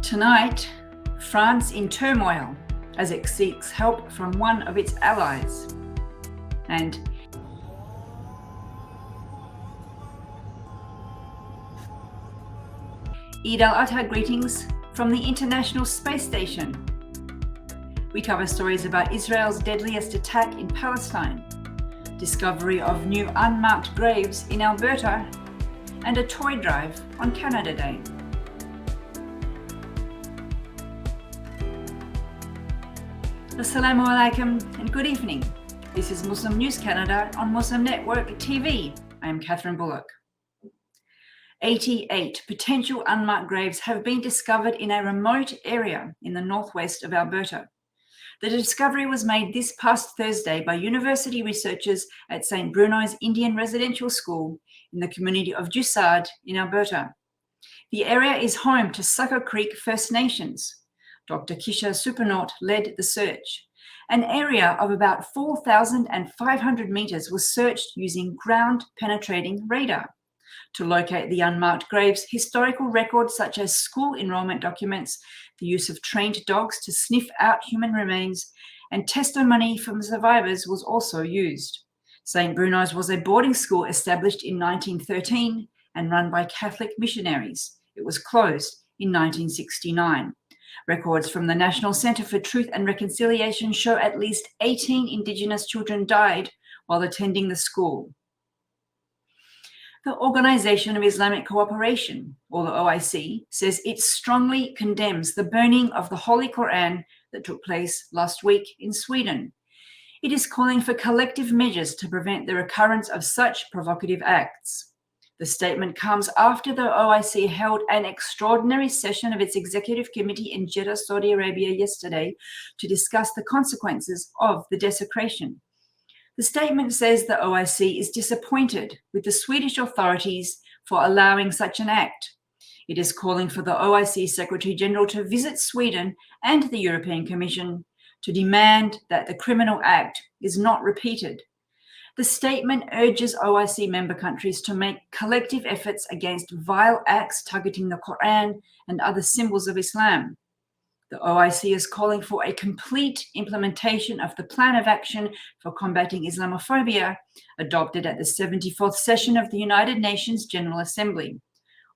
Tonight, France in turmoil as it seeks help from one of its allies. And Eid al-Adha greetings from the International Space Station. We cover stories about Israel's deadliest attack in Palestine, discovery of new unmarked graves in Alberta, and a toy drive on Canada Day. Assalamu alaikum and good evening. This is Muslim News Canada on Muslim Network TV. I am Catherine Bullock. 88 potential unmarked graves have been discovered in a remote area in the northwest of Alberta. The discovery was made this past Thursday by university researchers at St. Bruno's Indian Residential School in the community of Syed in Alberta. The area is home to Sucker Creek First Nations. Dr. Kisha Supernaut led the search. An area of about 4,500 meters was searched using ground-penetrating radar. To locate the unmarked graves, historical records such as school enrollment documents, the use of trained dogs to sniff out human remains, and testimony from survivors was also used. St. Bruno's was a boarding school established in 1913 and run by Catholic missionaries. It was closed in 1969. Records from the National Centre for Truth and Reconciliation show at least 18 Indigenous children died while attending the school. The Organisation of Islamic Cooperation, or the OIC, says it strongly condemns the burning of the Holy Quran that took place last week in Sweden. It is calling for collective measures to prevent the recurrence of such provocative acts. The statement comes after the OIC held an extraordinary session of its executive committee in Jeddah, Saudi Arabia yesterday to discuss the consequences of the desecration. The statement says the OIC is disappointed with the Swedish authorities for allowing such an act. It is calling for the OIC Secretary General to visit Sweden and the European Commission to demand that the criminal act is not repeated. The statement urges OIC member countries to make collective efforts against vile acts targeting the Quran and other symbols of Islam. The OIC is calling for a complete implementation of the Plan of Action for Combating Islamophobia, adopted at the 74th session of the United Nations General Assembly.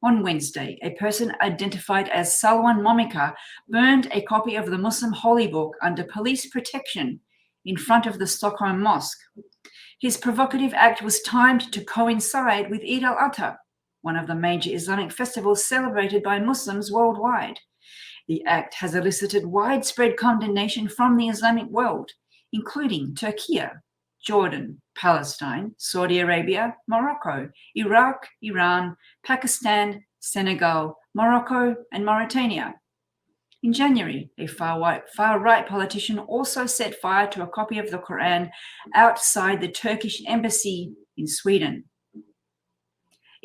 On Wednesday, a person identified as Salwan Momika burned a copy of the Muslim holy book under police protection in front of the Stockholm Mosque. His provocative act was timed to coincide with Eid al-Adha, one of the major Islamic festivals celebrated by Muslims worldwide. The act has elicited widespread condemnation from the Islamic world, including Turkey, Jordan, Palestine, Saudi Arabia, Morocco, Iraq, Iran, Pakistan, Senegal, Morocco, and Mauritania. In January, a far-right politician also set fire to a copy of the Quran outside the Turkish embassy in Sweden.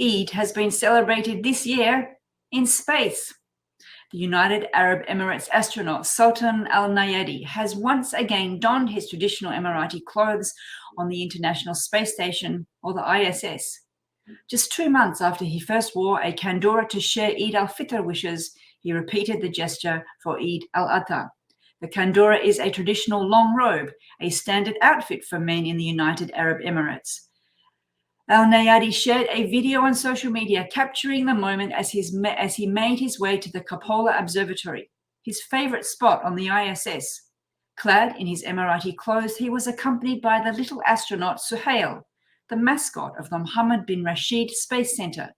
Eid has been celebrated this year in space. The United Arab Emirates astronaut Sultan Al Nayadi has once again donned his traditional Emirati clothes on the International Space Station, or the ISS. Just 2 months after he first wore a kandora to share Eid al-Fitr wishes, he repeated the gesture for Eid al-Adha. The kandora is a traditional long robe, a standard outfit for men in the United Arab Emirates. Al-Nayadi shared a video on social media capturing the moment as he made his way to the Cupola Observatory, his favorite spot on the ISS. Clad in his Emirati clothes, he was accompanied by the little astronaut Suhail, the mascot of the Mohammed bin Rashid Space Center.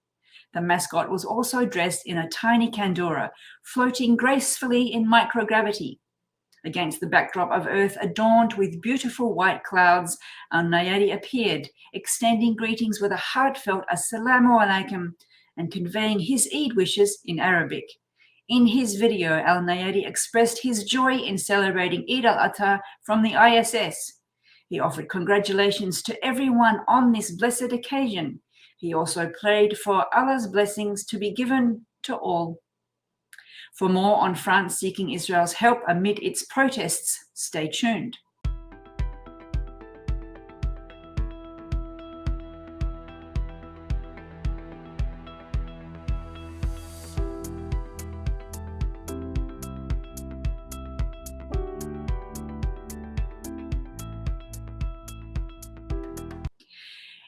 The mascot was also dressed in a tiny kandora, floating gracefully in microgravity. Against the backdrop of Earth adorned with beautiful white clouds, Al-Nayadi appeared, extending greetings with a heartfelt Assalamu alaikum and conveying his Eid wishes in Arabic. In his video, Al-Nayadi expressed his joy in celebrating Eid al-Adha from the ISS. He offered congratulations to everyone on this blessed occasion. He also prayed for Allah's blessings to be given to all. For more on France seeking Israel's help amid its protests, stay tuned.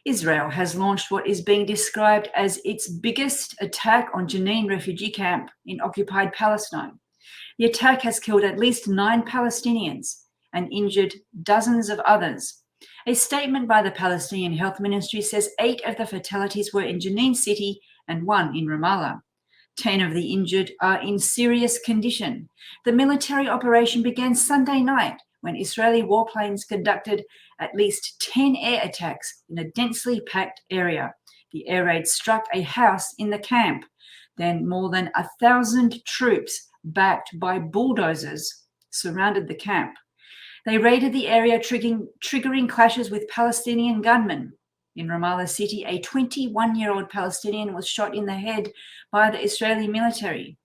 Israel has launched what is being described as its biggest attack on Jenin refugee camp in occupied Palestine. The attack has killed at least 9 Palestinians and injured dozens of others. A statement by the Palestinian Health Ministry says 8 of the fatalities were in Jenin city and 1 in Ramallah. 10 of the injured are in serious condition. The military operation began Sunday night when Israeli warplanes conducted at least 10 air attacks in a densely packed area. The air raid struck a house in the camp. Then more than 1,000 troops, backed by bulldozers, surrounded the camp. They raided the area, triggering clashes with Palestinian gunmen. In Ramallah city, a 21-year-old Palestinian was shot in the head by the Israeli military.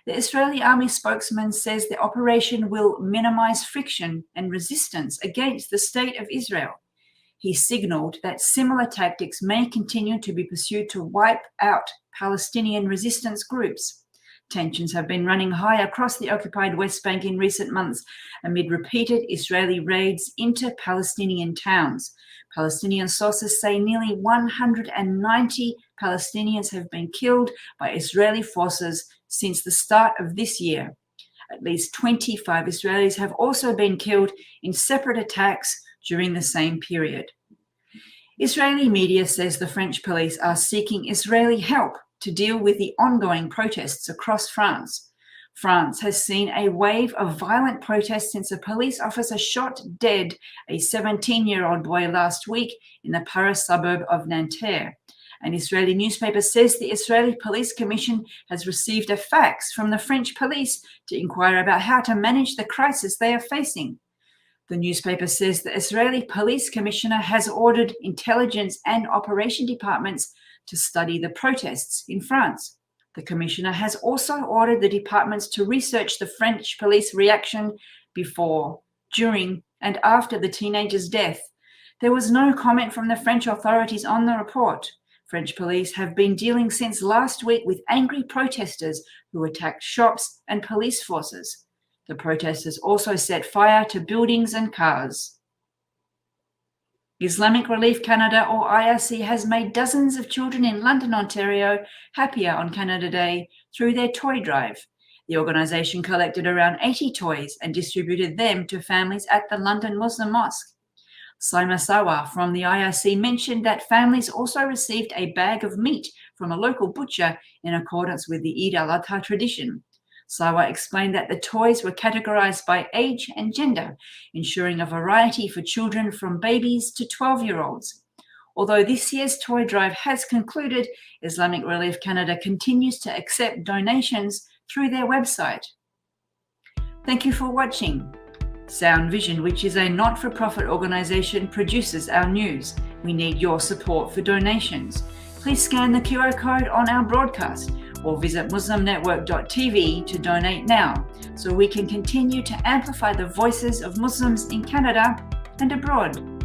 The Israeli army spokesman says the operation will minimize friction and resistance against the state of Israel. He signaled that similar tactics may continue to be pursued to wipe out Palestinian resistance groups. Tensions have been running high across the occupied West Bank in recent months amid repeated Israeli raids into Palestinian towns. Palestinian sources say nearly 190 Palestinians have been killed by Israeli forces since the start of this year. At least 25 Israelis have also been killed in separate attacks during the same period. Israeli media says the French police are seeking Israeli help to deal with the ongoing protests across France. France has seen a wave of violent protests since a police officer shot dead a 17-year-old boy last week in the Paris suburb of Nanterre. An Israeli newspaper says the Israeli Police Commission has received a fax from the French police to inquire about how to manage the crisis they are facing. The newspaper says the Israeli Police Commissioner has ordered intelligence and operation departments to study the protests in France. The commissioner has also ordered the departments to research the French police reaction before, during, and after the teenager's death. There was no comment from the French authorities on the report. French police have been dealing since last week with angry protesters who attacked shops and police forces. The protesters also set fire to buildings and cars. Islamic Relief Canada, or IRC, has made dozens of children in London, Ontario, happier on Canada Day through their toy drive. The organisation collected around 80 toys and distributed them to families at the London Muslim Mosque. Saamiyah from the IRC mentioned that families also received a bag of meat from a local butcher in accordance with the Eid al-Adha tradition. Syed explained that the toys were categorized by age and gender, ensuring a variety for children from babies to 12-year-olds. Although this year's toy drive has concluded, Islamic Relief Canada continues to accept donations through their website. Thank you for watching. Sound Vision, which is a not-for-profit organisation, produces our news. We need your support for donations. Please scan the QR code on our broadcast or visit muslimnetwork.tv to donate now so we can continue to amplify the voices of Muslims in Canada and abroad.